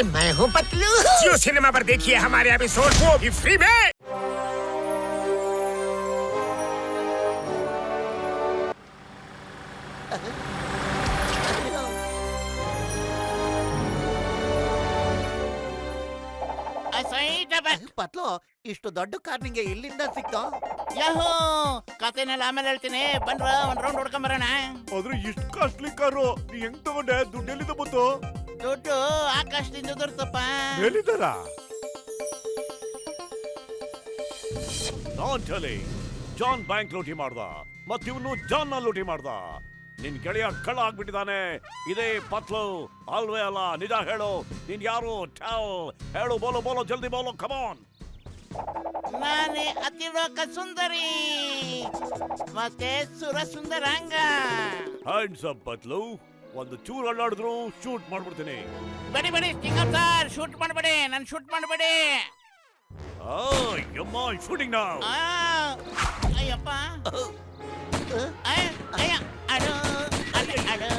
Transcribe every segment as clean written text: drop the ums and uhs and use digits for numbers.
और मैं हूँ पतलू। जियो सिनेमा पर देखिए हमारे एपिसोड, वो भी फ्री में। ಪತ್ಲು ಇಷ್ಟು ದೊಡ್ಡ ಕಾರ್ ನಿಂಗೆ ಇಲ್ಲಿಂದ ಸಿಕ್ತೋ? ಯಾಹೋ ಕತೆನೆಲ್ಲ ಆಮೇಲೆ ಹೇಳ್ತೀನಿ. ಬನ್ರ ಒಂದ್ ರೌಂಡ್ ಹೊಡ್ಕೊಂಬರೋಣ. ಆದ್ರೆ ಇಷ್ಟು ಕಾಸ್ಟ್ಲಿ ಕಾರು ನೀ ಹೆಂಗ್ ತಗೊಂಡೆ? ದುಡ್ಡು ಎಲ್ಲಿಂದ ಬಂತು? ದುಡ್ಡು ಆಕಾಶದಿಂದ ದೊರ್ತಪ್ಪ. ಹೇಳಿದಾರ ನಾನ್ ಚಲಿ ಜಾನ್ ಬ್ಯಾಂಕ್ ಲೂಟಿ ಮಾಡ್ದ, ಮತ್ತಿವನು ಜಾನ್ ಲೂಟಿ ಮಾಡ್ದ. ನಿನ್ ಗೆಳೆಯ ಕಳ್ಳ ಆಗ್ಬಿಟ್ಟಿದ್ದಾನೆ. ಇದೇ ಪತ್ಲು ಅಲ್ವೇ ಅಲ್ಲ? ನಿಜ ಹೇಳು, ನೀನ್ ಯಾರು? ಹೇಳು, ಬೋಲೋ ಬೋಲೋ, ಜಲ್ದಿ ಬೋಲೋ, ಕಮಾನ್. ನಾನೇ ಅತಿಲೋಕ ಸುಂದರಿ ಮತ್ತೆ ಸುರ ಸುಂದರಾಂಗ. ಹ್ಯಾಂಡ್ಸ್ ಅಪ್ ಪತ್ಲು, ಒಂದು ಚೂರು ಅಳ್ಳಾಡಿದ್ರು ಶೂಟ್ ಮಾಡ್ಬಿಡ್ತೀನಿ. ಬಡಿ ಬಡಿ ಚಿಂಗಂ ಸರ್, ಶೂಟ್ ಮಾಡಬೇಡಿ, ನನ್ ಶೂಟ್ ಮಾಡಬೇಡಿ. ಯಮ್ಮ ಶೂಟಿಂಗ್ ನೌ. ಅಯ್ಯಪ್ಪ, ಅಯ್ಯ ಅಡು ಅಡು ಅಡು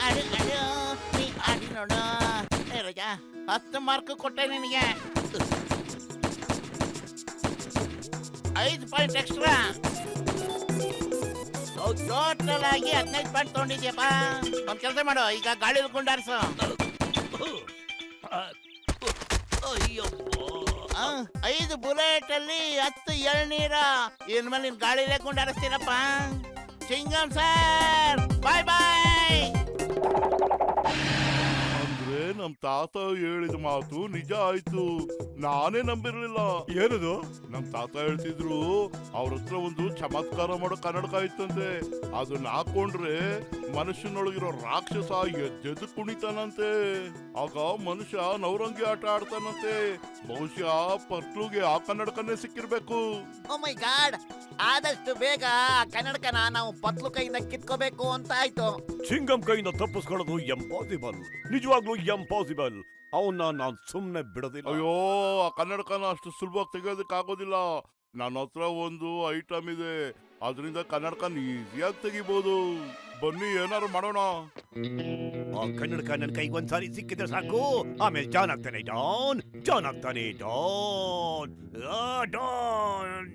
ಅಡು ಅಡು ನೀ ಅಡಿ ನೋಡು. ರಜ 10 ಮಾರ್ಕ್ ಕೊಟ್ಟೆ ನಿನಗೆ, 5 ಪಾಯಿಂಟ್ ಎಕ್ಸ್ಟ್ರಾ. ಟೋಟಲ್ ಆಗಿ 15 ಪಾಯಿಂಟ್ ತಗೊಂಡಿದ್ಯಪ್ಪ. ಒಂದ್ ಕೆಲಸ ಮಾಡು, ಈಗ ಗಾಳಿ ಗುಂಡಾರ್ಸು. 5 ಬುಲೆಟ್ ಅಲ್ಲಿ 10 ಎಳ್ನೀರ. ಇನ್ಮೇಲೆ ನಿನ್ ಗಾಳಿಲೇ ಗುಂಡಾರಿಸ್ತೀನಪ್ಪ. ಚಿಂಗಂ ಸರ್, ಬಾಯ್ ಬಾಯ್. ಅಂದ್ರೆ ನಮ್ ತಾತ ಹೇಳಿದ ಮಾತು ನಿಜ ಆಯ್ತು. ನಾನೇ ನಂಬಿರ್ಲಿಲ್ಲ. ಏನದು? ನಮ್ ತಾತ ಹೇಳ್ತಿದ್ರು ಅವ್ರ ಹತ್ರ ಒಂದು ಚಮತ್ಕಾರ ಮಾಡೋ ಕನ್ನಡಕ ಇತ್ತಂತೆ. ಅದನ್ನ ಹಾಕೊಂಡ್ರೆ ಮನುಷ್ಯನೊಳಗಿರೋ ರಾಕ್ಷಸ ಎದ್ದೆದ್ದು ಕುಣಿತಾನಂತೆ. ಆಗ ಮನುಷ್ಯ ನವರಂಗಿ ಆಟ ಆಡ್ತಾನಂತೆ. ಬಹುಶಃ ಪತ್ಲುಗೆ ಆ ಕನ್ನಡಕನೇ ಸಿಕ್ಕಿರ್ಬೇಕು. ಓ ಮೈ ಗಾಡ್, ಆದಷ್ಟು ಬೇಗ ಆ ಕನ್ನಡಕನ ನಾವು ಪತ್ಲು ಕೈಯಿಂದ ಕಿತ್ಕೋಬೇಕು ಅಂತ ಆಯ್ತು. ಚಿಂಗಂ ಕೈಯಿಂದ ತಪ್ಪಿಸ್ಕೊಳ್ಳೋದು ಎಂಪಾಸಿಬಲ್, ನಿಜವಾಗ್ಲೂ ಎಂಪಾಸಿಬಲ್. ಅವನ್ನ ನಾನ್ ಸುಮ್ನೆ ಬಿಡೋದಿಲ್ಲ. ಅಯ್ಯೋ, ಆ ಕನ್ನಡಕನ ಅಷ್ಟು ಸುಲಭವಾಗಿ ತೆಗೆಯೋದಕ್ಕೆ ಆಗೋದಿಲ್ಲ. ನನ್ನ ಹತ್ರ ಒಂದು ಐಟಮ್ ಇದೆ, ಅದರಿಂದ ಕನ್ನಡಕನ ಈಸಿಯಾಗಿ ತೆಗಿಬಹುದು. ಬನ್ನಿ ಏನಾರು ಮಾಡೋಣ. ಆ ಕನ್ನಡಕ ನನ್ನ ಕೈಗೆ ಒಂದ್ಸಾರಿ ಸಿಕ್ಕಿದ್ರೆ ಸಾಕು, ಆಮೇಲೆ ಜಾನ್ ಆಗ್ತಾನೆ ಡಾನ್, ಜಾನ್ ಆಗ್ತಾನೆ Don Don.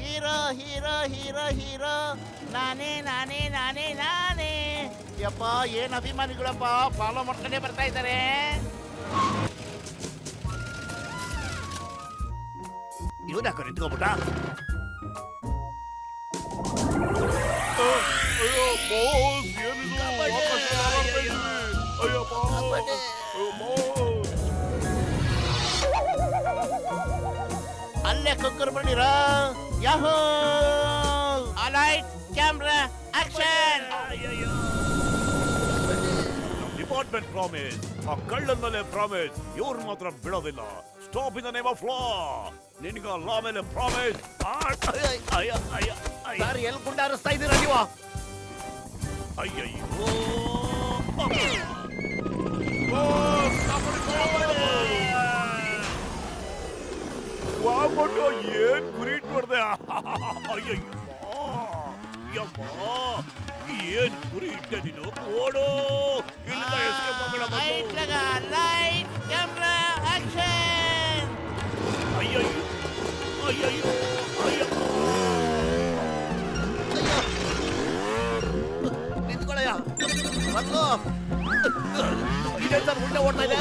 Hero hero hero hero, ನಾನೇ ನಾನೇ ನಾನೇ ನಾನೇ. ಯಪ್ಪ, ಏನ್ ಅಭಿಮಾನಿಗಳಪ್ಪ, ಫಾಲೋ ಮಾಡ್ಕೊಂಡೇ ಬರ್ತಾ ಇದ್ದಾರೆ. ಇವನಾಕ ನಿಂತ್ಕೊಬಿಟ್ಟ. ಅಯ್ಯೋ ಬಾಸ್, ಏನಿದು? ಆಕಾಶದಲ್ಲಿ ಹಾರಾಡ್ತಾ ಇದ್ದೀವಿ. ಅಯ್ಯಪ್ಪ, ಅಯ್ಯೋ ಬಾಸ್. ಅಲ್ಲೇ ಕುಕ್ಕರ್ ಬಂದಿರೋ. Yahoo, light camera action. Department promise, ಆ ಕಳ್ಳನ ಮೇಲೆ ಪ್ರಾಮಿಸ್, ಇವ್ರ ಮಾತ್ರ ಬಿಡೋದಿಲ್ಲ. Stop in the name of law. ನಿನ್ಗ ಲಾ ಮೇಲೆ ಪ್ರಾಮಿಸ್. ಸರ್, ಎಲ್ಲಿ ಗುಂಡಾರಿಸ್ತಾ ಇದ್ದೀರಾ ನೀವು? ಅಯ್ಯಯ್ಯೋ, ವಾಪಟ್ಟು ಏನ್ ಗುರಿ ಇಟ್ಬಿಡ್ದೆ. ಅಯ್ಯಯ್ಯೋ, ಏನ್ ಗುರಿ ಇಟ್ಟೆ ನೀನು? ಓಡೋ, ಇಲ್ಲಿಂದ ಎಸ್ಕೇಪ್ ಆಗೋಣ. Light camera action. ಅಯ್ಯಯ್ಯೋ ಅಯ್ಯಯ್ಯೋ ಅಯ್ಯಪ್ಪ. ನಿಂತ್ಕೊಳ್ಳಯ್ಯ ಪತ್ಲು. ಇದೇ ಸರ್ ಉಲ್ಟಾ ಓಡ್ತಾ ಇದೆ.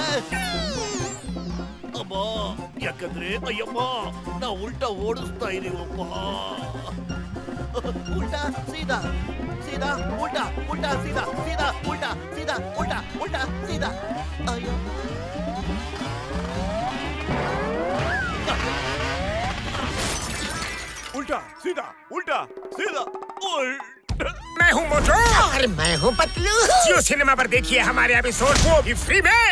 ಅಮ್ಮ, ಯಾಕಂದ್ರೆ ಅಯ್ಯಮ್ಮ ನಾವು ಉಲ್ಟಾ ಓಡಿಸ್ತಾ ಇದೀವಪ್ಪ. ಉಲ್ಟಾ ಸೀದಾ ಸೀದಾ ಉಲ್ಟಾ, ಉಲ್ಟಾ ಸೀದಾ ಸೀದಾ ಉಲ್ಟಾ, ಸೀದಾ ಉಲ್ಟಾ, ಉಲ್ಟಾ ಸೀದಾ. ಅಯ್ಯೋ, उल्टा सीधा उल्टा सीधा उल्टा। मैं हूँ मोटू और मैं हूँ पतलू। जियो सिनेमा पर देखिए हमारे एपिसोड, वो भी फ्री में।